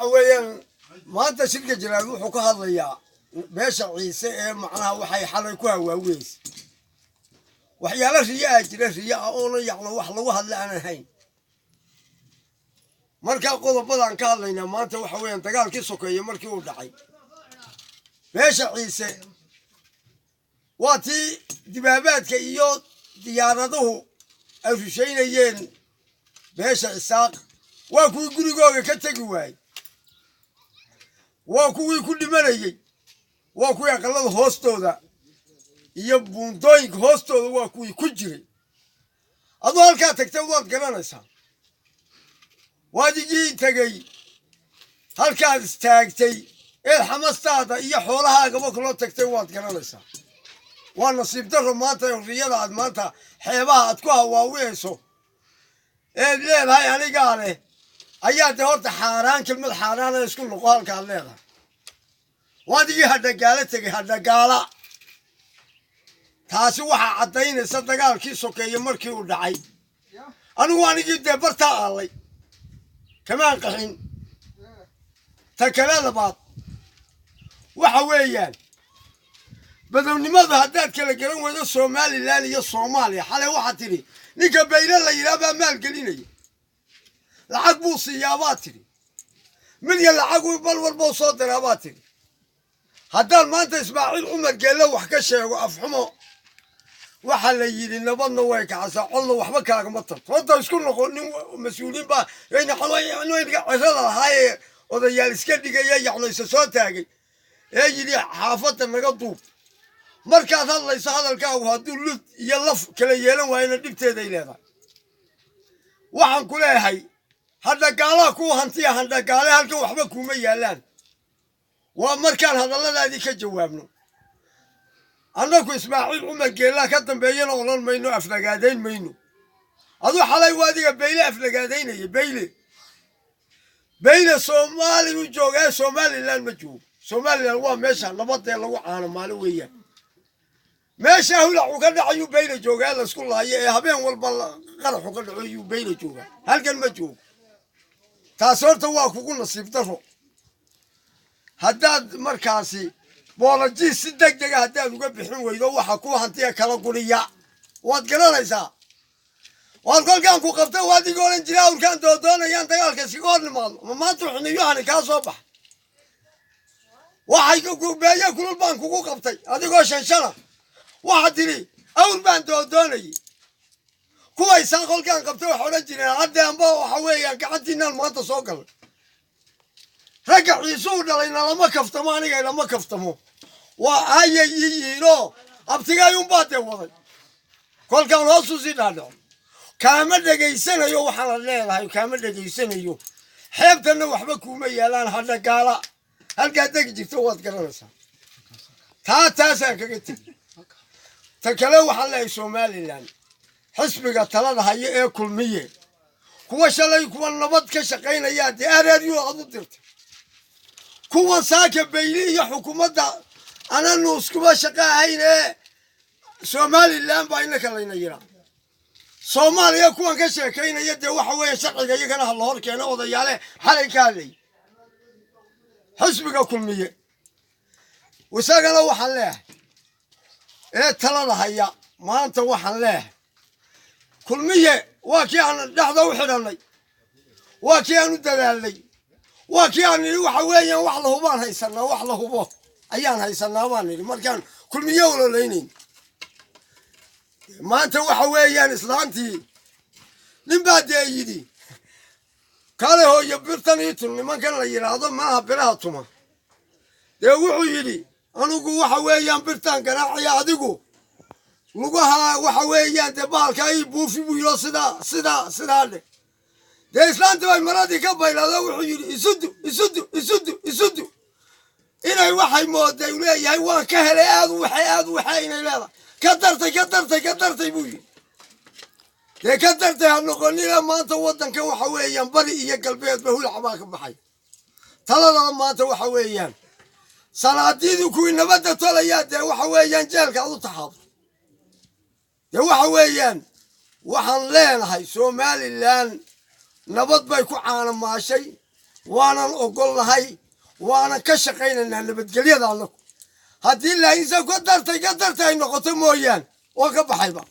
وحويان ما أنت شركة جلال وحكى هذا يا بيش عيسى معناها وحي حركوها وويس وحيالا رياء جرا رياء أونا يعلو وحلو هذا أنا هين مركا قوة بدن كارلينا ما أنت وحويان تقال كيسوكي مركي ودعي بيش عيسى واتي دبابات كيوت ديارته أو شيء ين بيش عساق وكوي يقولوا كتجواي وكوي كل مريء وكوي أقلل هوستو ذا يبون دوينك هوستو وكوي كجري أضوال كاتك تودات كرانسا واجي تجي هالكاد استاجتي الحماس هذا يحولها قبل كل تكتوات كرانسا والنصيب در ماتا الرياضة عاد ماتا حيبها تكوها واويسو الليل هاي يعني قاله أيات هورت حاران كلمة حاران يسكن لقال قال لها وادي هذا قالت تجي هذا قالا تاسو waxa cadaynaysa dagaalkii sokeeyay markii uu dhacay anigu waan igii barta aalay kamaan qaxin takala labaad waxa weeyaan badalnimada haddaad kala garan weydo Soomaaliland iyo Soomaaliya xalay waxa tiri ninka bayla la yiraahdo maal gelinay lacag buu siyaabaa tiri mid ya lacag uu bal walba soo diraabaa tiri haddaan maanta Ismaaciil Umar geelo wax ka sheego afxumo waxa la yiri nabadna way ka casacolna waxba kaaga ma tarto wada isku noqonin mas'uuliin ba ayna xalooyinka cirada haye odayaal iska dhigaya yacnaysa soo taagay ee yiri xaafada naga duub markaad hadlayso hadalkaagu hadduu lud iyo laf kala yeelan waayna dhibteeda ay leedahay waxaan ku leeyahay hadda gaalaha ku hantiya hadda gaalaha halkan waxba kuma yaalaan waa markaan hadalladaadii ka jawaabno annagu Ismaaciil Umar geela ka dambeeyana oran mayno aflagaadeyn mayno adu xalay waadiga beyle aflagaadeynay beyle Soomaali u joogaa Somaliland ma joogo Somaliland waa meesha nabadda lagu caano maal weeyaan meesha hula uu ka dhacayo beyle joogaa la isku laayay ee habeen walba qarax uu ka dhacayo beyle joogaa halkan ma joogo taas horta waa kugu nasiib daro haddaad markaasi boolaji si degdeg ah haddaad uga bixin weydo waxa ku hantiya kala guriya waad garanaysaa waan kolkaan ku qabtay waad iga oran jiray urkaan doonayaan dagaalka si goor nimaado maanta xuniyo hani ka soo bax waxay ku beeya kulul baan kugu qabtay adigoo shanshana waxa tiri awr baan doonayay kuwa isaan kolkaan qabtay waxa oran jiray hadda amba waxa weeyaan gacantiinaan maanta soo gal ragga ciisuu dhalayna lama kaftamo aniga lama kaftamo waa ayayino abtigayun baad waday kolkaan hoosu si dhaadho kaama dhageysanayo waxaan leeyahay kaama dhageysanayo xeebtana waxba kuma yaalaan hadda gaala halka deg jirto waad garanaysaa taasaan kaga tagi ta kale waxaan leeyahay Somaliland xisbiga talada haya ee kulmiye kuwa shalay kuwa nabad ka shaqeynaya diyaaradiyo aad u dirtay kuwa saaka bayli iyo xukuumadda ana nuskuma shaqaayne Somaliland baa inaka layna yira Soomaaliya kuwa ka sheekeynaya de waxa weeye sharciga iyagana hal hor keeno odayaale xalay kaalay xisbiga kulmiye wasagana waxaan leeyahay ee talada haya maanta waxaan leeyahay kulmiye waa kii aan dhaxda u xidhanay waa kii aan u dadaalnay waa kii aan waxa weeyaan wax la hubaan haysanaa wax la hubo ayaan haysanaa baan niri markaan kulmiye walaalaynay maanta waxa weeyaan islaantii nin baa deeyidi kale hooyo birtan iyo nimankan la yiraahdo maaha biraha tuma dee wuxuu yidhi anigu waxa weeyaan birtan ganaaciya adigu lugaha waxa weeyaan dee baalka ay buufi buu yiro sidaa dhe dee islaantii bay maradii ka baylado wuxuu yidhi isudu inay waxay mooday leeyahay waan ka helay aad waxay inay leedahay ka dartay buu yidhi dee ka dartay ha noqonina maanta waddankan waxa weeyaan bari iyo galbeedba hulac baa ka baxay talada maanta waxa weeyaan salaadiidu kuwii nabadda tolaya dee waxa weeyaan jeelka aad u taxaabto dee waxa weeyaan waxaan leenahay Somaliland nabad bay ku caanamaashay وانا اقول لهي وانا كشقين ان اللي بتقلي هذا لك هدي الله انسان قدرت انه قتل مويان وقف حيبه